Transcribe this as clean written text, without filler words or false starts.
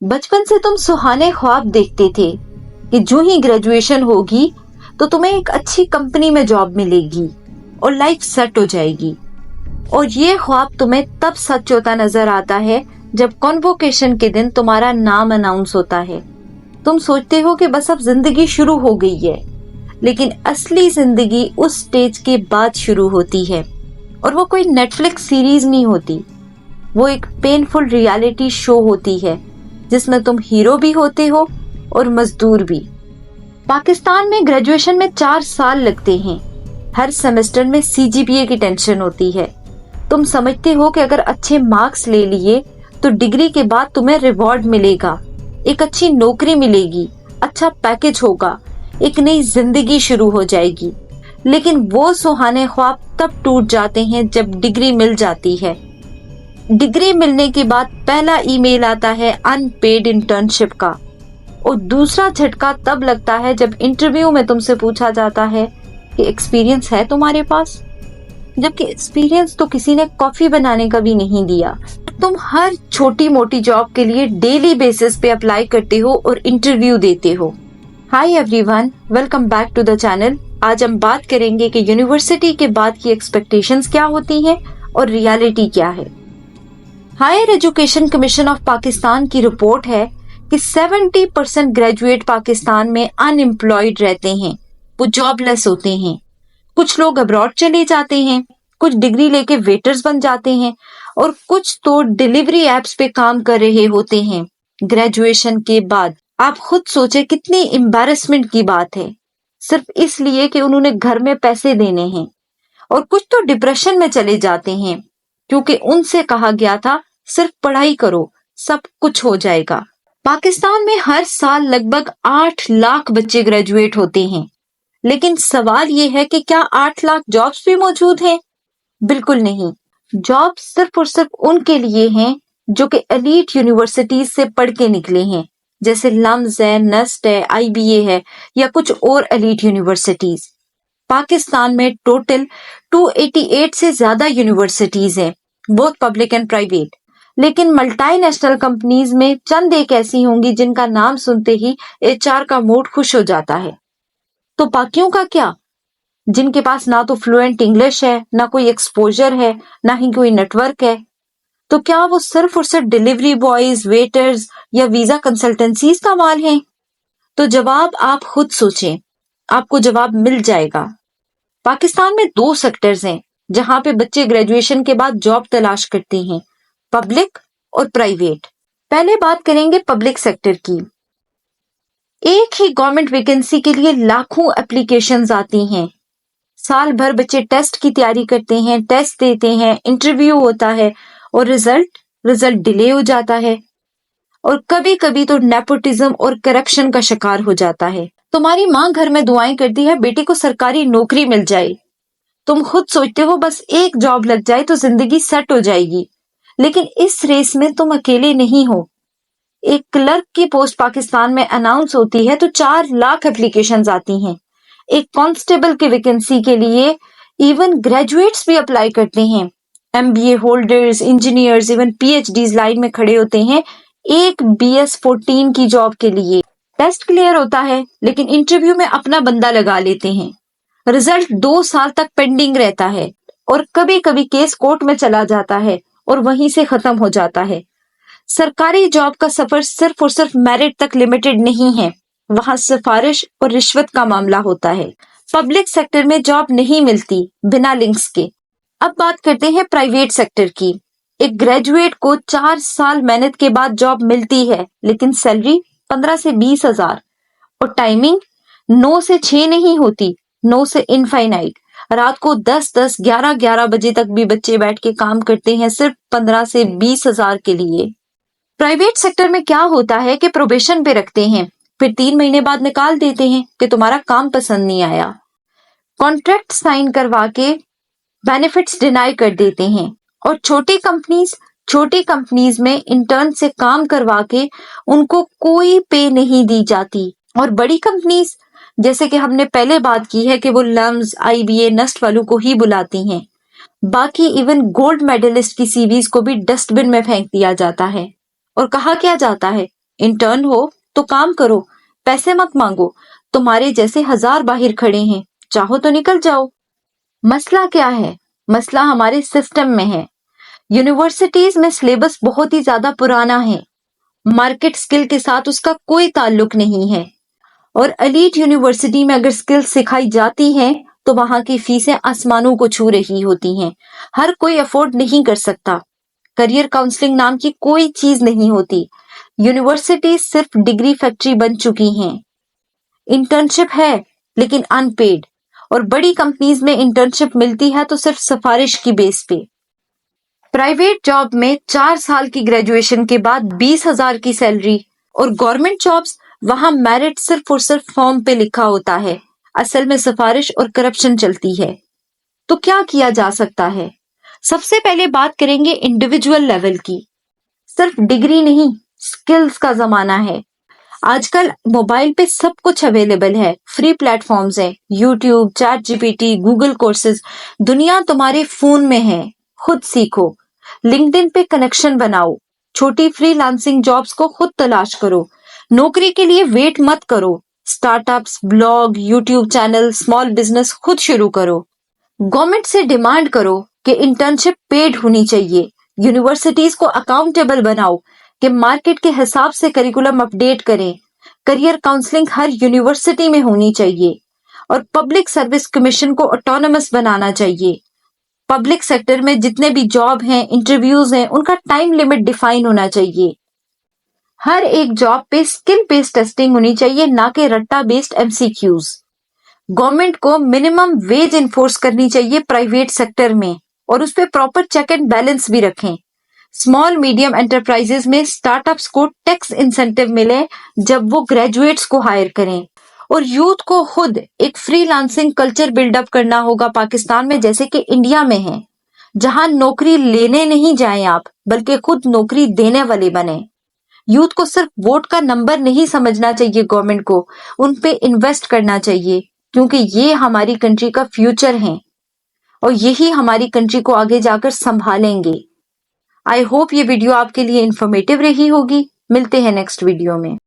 बचपन से तुम सुहाने ख्वाब देखते थे कि जो ही ग्रेजुएशन होगी तो तुम्हें एक अच्छी कंपनी में जॉब मिलेगी और लाइफ सेट हो जाएगी। और ये ख्वाब तुम्हें तब सच होता नजर आता है जब कॉन्वोकेशन के दिन तुम्हारा नाम अनाउंस होता है। तुम सोचते हो कि बस अब जिंदगी शुरू हो गई है, लेकिन असली जिंदगी उस स्टेज के बाद शुरू होती है। और वो कोई नेटफ्लिक्स सीरीज नहीं होती, वो एक पेनफुल रियलिटी शो होती है जिसमें तुम हीरो भी होते हो और मजदूर भी। पाकिस्तान में ग्रेजुएशन में 4 साल लगते हैं। हर सेमेस्टर में CGPA की टेंशन होती है। तुम समझते हो कि अगर अच्छे मार्क्स ले लिए तो डिग्री के बाद तुम्हें रिवॉर्ड मिलेगा, एक अच्छी नौकरी मिलेगी, अच्छा पैकेज होगा, एक नई जिंदगी शुरू हो जाएगी। लेकिन वो सुहाने ख्वाब तब टूट जाते हैं जब डिग्री मिल जाती है। डिग्री मिलने के बाद पहला ईमेल आता है अनपेड इंटर्नशिप का, और दूसरा झटका तब लगता है जब इंटरव्यू में तुमसे पूछा जाता है कि एक्सपीरियंस है तुम्हारे पास, जबकि एक्सपीरियंस तो किसी ने कॉफी बनाने का भी नहीं दिया। तुम हर छोटी मोटी जॉब के लिए डेली बेसिस पे अप्लाई करते हो और इंटरव्यू देते हो। Hi everyone, welcome back to the channel. आज हम बात करेंगे कि यूनिवर्सिटी के बाद की एक्सपेक्टेशंस क्या होती हैं और रियलिटी क्या है। Higher Education Commission of Pakistan की रिपोर्ट है कि 70% ग्रेजुएट पाकिस्तान में अनएम्प्लॉयड रहते हैं, वो जॉबलेस होते हैं। कुछ लोग अब्रॉड चले जाते हैं, कुछ डिग्री लेके वेटर्स बन जाते हैं और कुछ तो डिलीवरी एप्स पे काम कर रहे होते हैं ग्रेजुएशन के बाद। आप खुद सोचे कितनी एम्बैरेसमेंट की बात है, सिर्फ इसलिए कि उन्होंने घर में पैसे देने हैं। और कुछ तो डिप्रेशन में चले जाते हैं क्योंकि उनसे कहा गया था सिर्फ पढ़ाई करो, सब कुछ हो जाएगा। पाकिस्तान में हर साल लगभग 8 लाख बच्चे ग्रेजुएट होते हैं, लेकिन सवाल ये है कि क्या 8 लाख जॉब्स भी मौजूद हैं? बिल्कुल नहीं। जॉब्स सिर्फ और सिर्फ उनके लिए हैं जो कि एलीट यूनिवर्सिटीज से पढ़ के निकले हैं, जैसे लम्स है, नस्ट है, IBA है या कुछ और एलीट यूनिवर्सिटीज। पाकिस्तान में टोटल 288 से ज्यादा यूनिवर्सिटीज हैं, बोथ पब्लिक एंड प्राइवेट। लेकिन मल्टीनेशनल कंपनीज में चंद एक ऐसी होंगी जिनका नाम सुनते ही HR का मूड खुश हो जाता है। तो बाकियों का क्या, जिनके पास ना तो फ्लुएंट इंग्लिश है, ना कोई एक्सपोजर है, ना ही कोई नेटवर्क है? तो क्या वो सिर्फ और सिर्फ डिलीवरी बॉयज, वेटर्स या वीजा कंसल्टेंसीज का माल हैं? तो जवाब आप खुद सोचें, आपको जवाब मिल जाएगा। पाकिस्तान में 2 सेक्टर्स हैं जहां पे बच्चे ग्रेजुएशन के बाद जॉब तलाश करते हैं, पब्लिक और प्राइवेट। पहले बात करेंगे पब्लिक सेक्टर की। एक ही गवर्नमेंट वैकेंसी के लिए लाखों एप्लीकेशंस आती हैं। साल भर बच्चे टेस्ट की तैयारी करते हैं, टेस्ट देते हैं, इंटरव्यू होता है और रिजल्ट डिले हो जाता है। और कभी कभी तो नेपोटिज्म और करप्शन का शिकार हो जाता है। तुम्हारी माँ घर में दुआएं करती है बेटी को सरकारी नौकरी मिल जाए। तुम खुद सोचते हो बस एक जॉब लग जाए तो जिंदगी सेट हो जाएगी, लेकिन इस रेस में तुम अकेले नहीं हो। एक क्लर्क की पोस्ट पाकिस्तान में अनाउंस होती है तो 4 लाख एप्लीकेशंस आती हैं। एक कांस्टेबल की वैकेंसी के लिए इवन ग्रेजुएट्स भी अप्लाई करते हैं। MBA holders, engineers, even PhDs line में खड़े होते हैं एक BS14 की जॉब के लिए। टेस्ट क्लियर होता है लेकिन इंटरव्यू में अपना बंदा लगा लेते हैं। रिजल्ट 2 साल तक पेंडिंग रहता है और कभी कभी केस कोर्ट में चला जाता है और वहीं से खत्म हो जाता है। सरकारी जॉब का सफर सिर्फ और सिर्फ मेरिट तक लिमिटेड नहीं है, वहां सिफारिश और रिश्वत का मामला होता है। पब्लिक सेक्टर में जॉब नहीं मिलती बिना लिंक्स के। अब बात करते हैं प्राइवेट सेक्टर की। एक ग्रेजुएट को 4 साल मेहनत के बाद जॉब मिलती है, लेकिन सैलरी 15 से 20 हजार और टाइमिंग 9 से 6 नहीं होती, 9 से इनफाइनाइट। रात को 10-10, 11-11 बजे तक भी बच्चे बैठ के काम करते हैं सिर्फ 15 से 20 हजार के लिए। प्राइवेट सेक्टर में क्या होता है कि प्रोबेशन पे रखते हैं, फिर 3 महीने बाद निकाल देते हैं कि तुम्हारा काम पसंद नहीं आया। कॉन्ट्रैक्ट साइन करवा के बेनिफिट्स डिनाई कर देते हैं। और छोटी कंपनीज में इंटर्न से काम करवा के उनको कोई पे नहीं दी जाती। और बड़ी कंपनीज जैसे कि हमने पहले बात की है कि वो लम्स, IBA, नस्ट वालों को ही बुलाती हैं। बाकी इवन गोल्ड मेडलिस्ट की CVs को भी डस्टबिन में फेंक दिया जाता है और कहा क्या जाता है इंटर्न हो तो काम करो, पैसे मत मांगो, तुम्हारे जैसे 1000 बाहर खड़े हैं, चाहो तो निकल जाओ। मसला क्या है? मसला हमारे सिस्टम में है। यूनिवर्सिटीज में सिलेबस बहुत ही ज्यादा पुराना है, मार्केट स्किल के साथ उसका कोई ताल्लुक नहीं है, और एलीट यूनिवर्सिटी में अगर स्किल्स सिखाई जाती हैं तो वहां की फीसें आसमानों को छू रही होती हैं। हर कोई अफोर्ड नहीं कर सकता। करियर काउंसलिंग नाम की कोई चीज नहीं होती। यूनिवर्सिटी सिर्फ डिग्री फैक्ट्री बन चुकी हैं। इंटर्नशिप है लेकिन अनपेड, और बड़ी कंपनीज में इंटर्नशिप मिलती है तो सिर्फ सिफारिश की बेस पे। प्राइवेट जॉब में 4 साल की ग्रेजुएशन के बाद 20,000 की सैलरी, और गवर्नमेंट जॉब्स वहां मेरिट सिर्फ और सिर्फ फॉर्म पे लिखा होता है, असल में सिफारिश और करप्शन चलती है। तो क्या किया जा सकता है? सबसे पहले बात करेंगे इंडिविजुअल लेवल की। सिर्फ डिग्री नहीं, स्किल्स का जमाना है। आजकल मोबाइल पे सब कुछ अवेलेबल है, फ्री प्लेटफॉर्म्स हैं, YouTube, chat GPT, Google courses, दुनिया तुम्हारे फोन में है। खुद सीखो, लिंक्डइन पे कनेक्शन बनाओ, छोटी फ्रीलांसिंग जॉब्स को खुद तलाश करो। नौकरी के लिए वेट मत करो, startups, blog, YouTube channel, small business खुद शुरू करो। गवर्नमेंट से डिमांड करो कि इंटर्नशिप पेड होनी चाहिए। यूनिवर्सिटीज को अकाउंटेबल बनाओ कि मार्केट के हिसाब से करिकुलम अपडेट करें। करियर काउंसलिंग हर यूनिवर्सिटी में होनी चाहिए, और पब्लिक सर्विस कमीशन को ऑटोनमस बनाना चाहिए। पब्लिक सेक्टर में जितने भी जॉब हैं, इंटरव्यूज हैं, उनका टाइम लिमिट डिफाइन होना चाहिए। हर एक जॉब पे स्किल बेस्ड टेस्टिंग होनी चाहिए, ना कि रट्टा बेस्ड एमसीक्यूज। गवर्नमेंट को मिनिमम वेज इन्फोर्स करनी चाहिए प्राइवेट सेक्टर में, और उस पर प्रॉपर चेक एंड बैलेंस भी रखें। स्मॉल मीडियम एंटरप्राइजेस में स्टार्टअप्स को टैक्स इंसेंटिव मिले जब वो ग्रेजुएट्स को हायर करें, और यूथ को खुद एक फ्रीलांसिंग कल्चर बिल्डअप करना होगा पाकिस्तान में, जैसे कि इंडिया में है, जहां नौकरी लेने नहीं जाएं आप, बल्कि खुद नौकरी देने वाले बने। यूथ को सिर्फ वोट का नंबर नहीं समझना चाहिए, गवर्नमेंट को उन पे इन्वेस्ट करना चाहिए, क्योंकि ये हमारी कंट्री का फ्यूचर है और यही हमारी कंट्री को आगे जाकर संभालेंगे। आई होप ये वीडियो आपके लिए इंफॉर्मेटिव रही होगी। मिलते हैं नेक्स्ट वीडियो में।